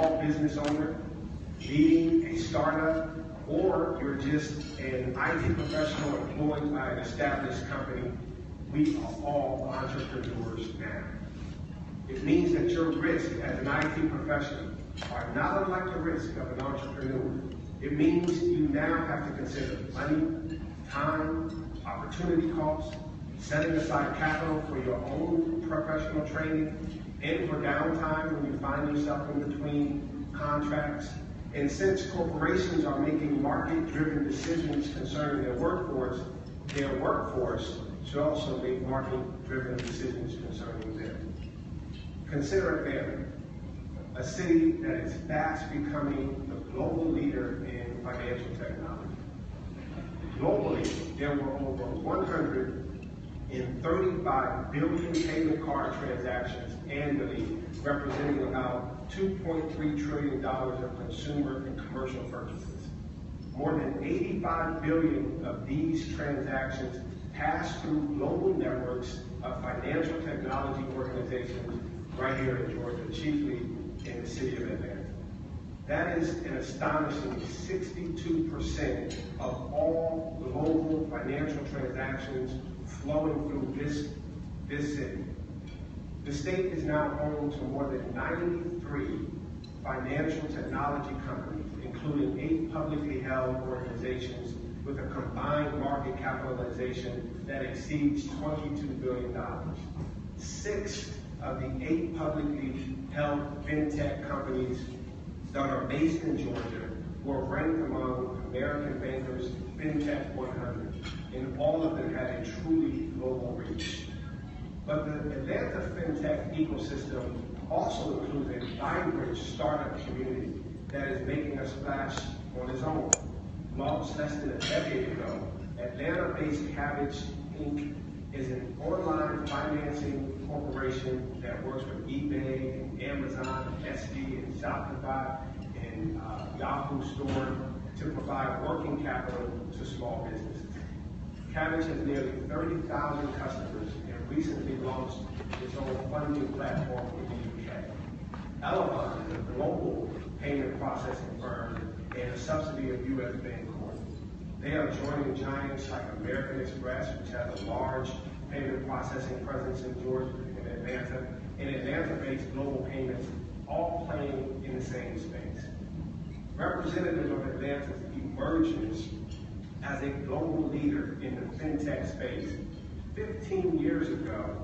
small business owner, leading a startup, or you're just an IT professional employed by an established company, we are all entrepreneurs now. It means that your risk as an IT professional are not unlike the risk of an entrepreneur. It means you now have to consider money, time, opportunity costs, setting aside capital for your own professional training, and for downtime when you find yourself in between contracts. And since corporations are making market-driven decisions concerning their workforce should also make market-driven decisions concerning them. Consider Atlanta, a city that is fast becoming the global leader in financial technology. Globally, there were over 135 billion payment card transactions annually, representing about $2.3 trillion of consumer and commercial purchases. More than 85 billion of these transactions pass through global networks of financial technology organizations right here in Georgia, chiefly in the city of Atlanta. That is an astonishing 62% of all global financial transactions flowing through this city. The state is now home to more than 93 financial technology companies, including 8 publicly held organizations with a combined market capitalization that exceeds $22 billion. 6 of the 8 publicly held fintech companies that are based in Georgia were ranked among American Banker's FinTech 100, and all of them had a truly global reach. But the Atlanta FinTech ecosystem also includes a vibrant startup community that is making a splash on its own. Launched less than a decade ago, Atlanta-based Kabbage Inc. is an online financing corporation that works with eBay and Amazon, and Etsy and Shopify and Yahoo Store to provide working capital to small businesses. Kabbage has nearly 30,000 customers and recently launched its own funding platform in the UK. Elavon is a global payment processing firm and a subsidiary of U.S. Bancorp. They are joining giants like American Express, which has a large payment processing presence in Georgia and Atlanta, and Atlanta-based Global Payments, all playing in the same space. Representative of Atlanta's emergence as a global leader in the fintech space, 15 years ago,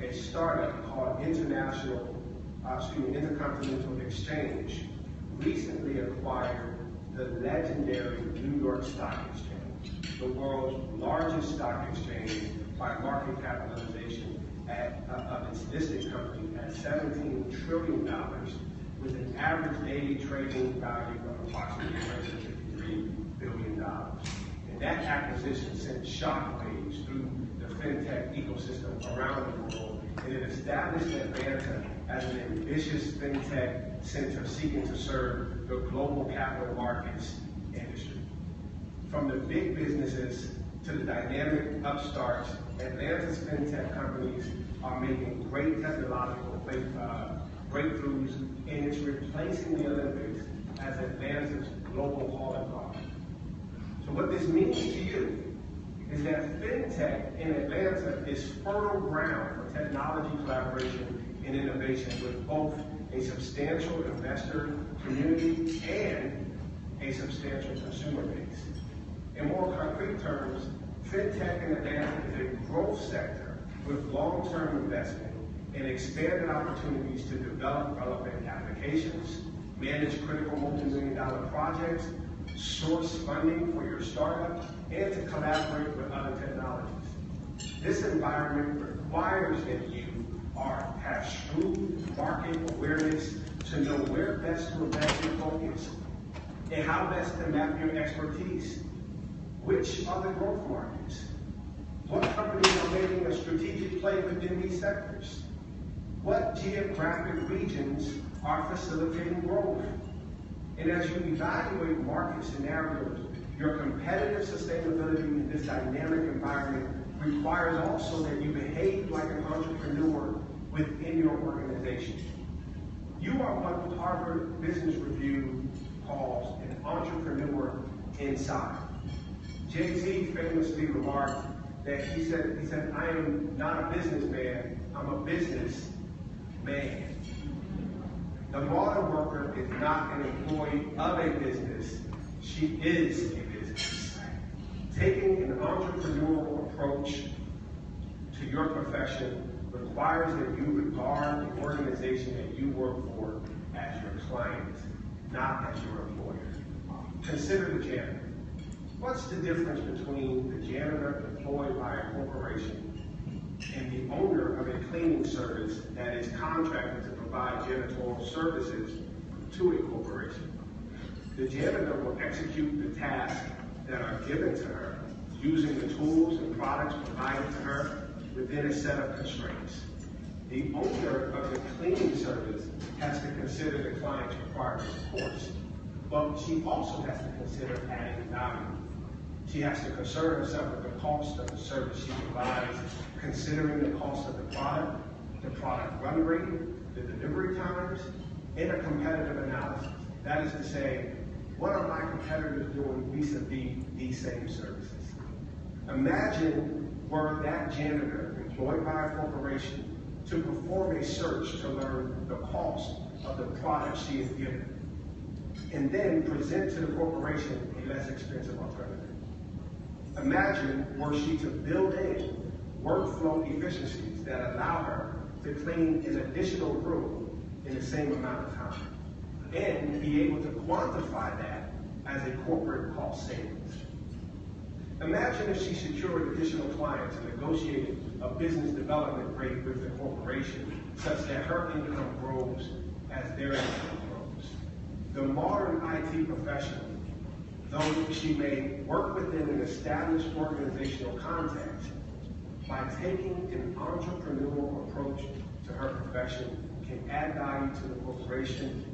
a startup called Intercontinental Exchange recently acquired the legendary New York Stock Exchange, the world's largest stock exchange by market capitalization of its listed company at $17 trillion with an average daily trading value of approximately $153 billion. And that acquisition sent shockwaves through the fintech ecosystem around the world, and it established Atlanta as an ambitious fintech center seeking to serve the global capital markets industry. From the big businesses to the dynamic upstarts, Atlanta's fintech companies are making great technological breakthroughs, and it's replacing the Olympics as Atlanta's global hallmark card. So what this means to you is that fintech in Atlanta is fertile ground for technology collaboration and innovation with both a substantial investor community and a substantial consumer base. In more concrete terms, fintech in Atlanta is a growth sector with long-term investment and expanded opportunities to develop relevant applications, manage critical multi-million-dollar projects, source funding for your startup, and to collaborate with other technologies. This environment requires that you have shrewd market awareness to know where best to invest your focus and how best to map your expertise. Which are the growth markets? What companies are making a strategic play within these sectors? What geographic regions are facilitating growth? And as you evaluate market scenarios, your competitive sustainability in this dynamic environment requires also that you behave like an entrepreneur within your organization. You are what Harvard Business Review calls an entrepreneur inside. Jay-Z famously remarked that he said, I am not a businessman, I'm a business man. The modern worker is not an employee of a business, she is a business. Taking an entrepreneurial approach to your profession requires that you regard the organization that you work for as your client, not as your employer. Consider the janitor. What's the difference between the janitor employed by a corporation and the owner of a cleaning service that is contracted to provide janitorial services to a corporation? The janitor will execute the tasks that are given to her using the tools and products provided to her within a set of constraints. The owner of the cleaning service has to consider the client's requirements, of course, but she also has to consider adding value. She has to concern herself with the cost of the service she provides, considering the cost of the product run rate, the delivery times, and a competitive analysis. That is to say, what are my competitors doing vis-a-vis these same services? Imagine were that janitor employed by a corporation to perform a search to learn the cost of the product she is given, and then present to the corporation a less expensive alternative. Imagine were she to build in workflow efficiencies that allow her to clean an additional room in the same amount of time, and be able to quantify that as a corporate cost savings. Imagine if she secured additional clients and negotiated a business development rate with the corporation such that her income grows as their income grows. The modern IT professional, though she may work within an established organizational context, by taking an entrepreneurial approach to her profession, can add value to the corporation,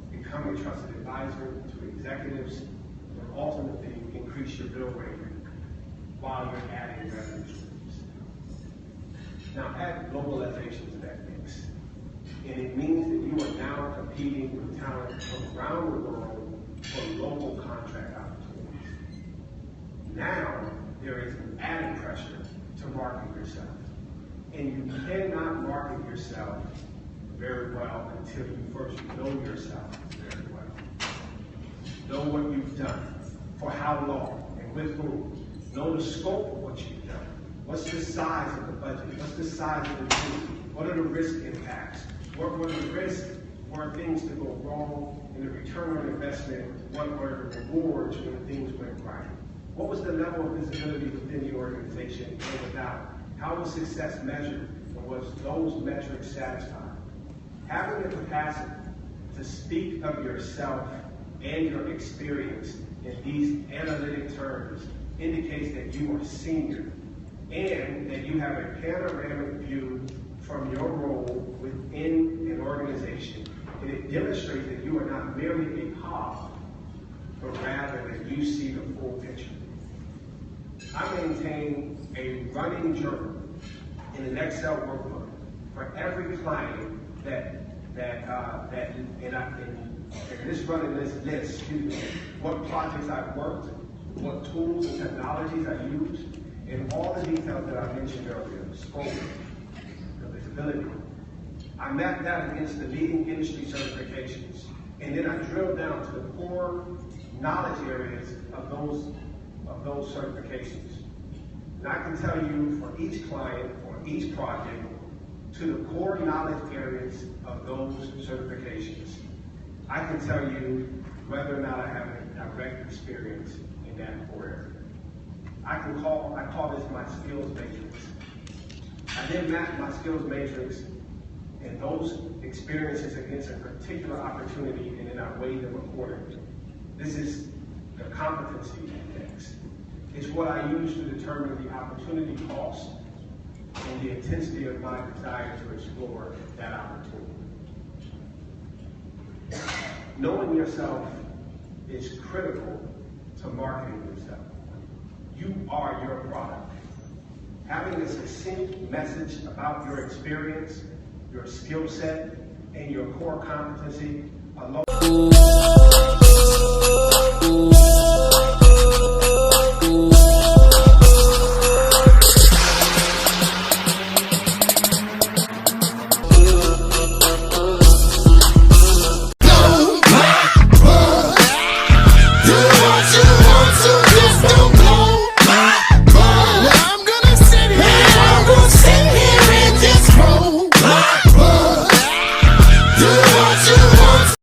become a trusted advisor to executives, and ultimately increase your bill rate while you're adding revenue streams. Now add globalization to that mix, and it means that you are now competing with talent from around the world for local contract opportunities. Now there is an added pressure to market yourself, and you cannot market yourself very well until you first know yourself very well. Know what you've done, for how long, and with whom. Know the scope of what you've done. What's the size of the budget? What's the size of the team? What are the risk impacts? What were the risks for things to go wrong in the return on investment? What were the rewards when things went right? What was the level of visibility within the organization and without? How was success measured? And was those metrics satisfied? Having the capacity to speak of yourself and your experience in these analytic terms indicates that you are senior and that you have a panoramic view from your role within an organization. And it demonstrates that you are not merely a cog, but rather that you see the full picture. I maintain a running journal in an Excel workbook for every client and this running list, what projects I've worked, what tools and technologies I use, and all the details that I mentioned earlier, the scope, the visibility. I mapped that against the leading industry certifications, and then I drilled down to the core knowledge areas of those certifications. And I can tell you for each client or each project to the core knowledge areas of those certifications. I can tell you whether or not I have a direct experience in that core area. I call this my skills matrix. I then map my skills matrix and those experiences against a particular opportunity, and then I weigh them accordingly. This is the competency index. It's what I use to determine the opportunity cost and the intensity of my desire to explore that opportunity. Knowing yourself is critical to marketing yourself. You are your product. Having a succinct message about your experience, your skill set, and your core competency alone.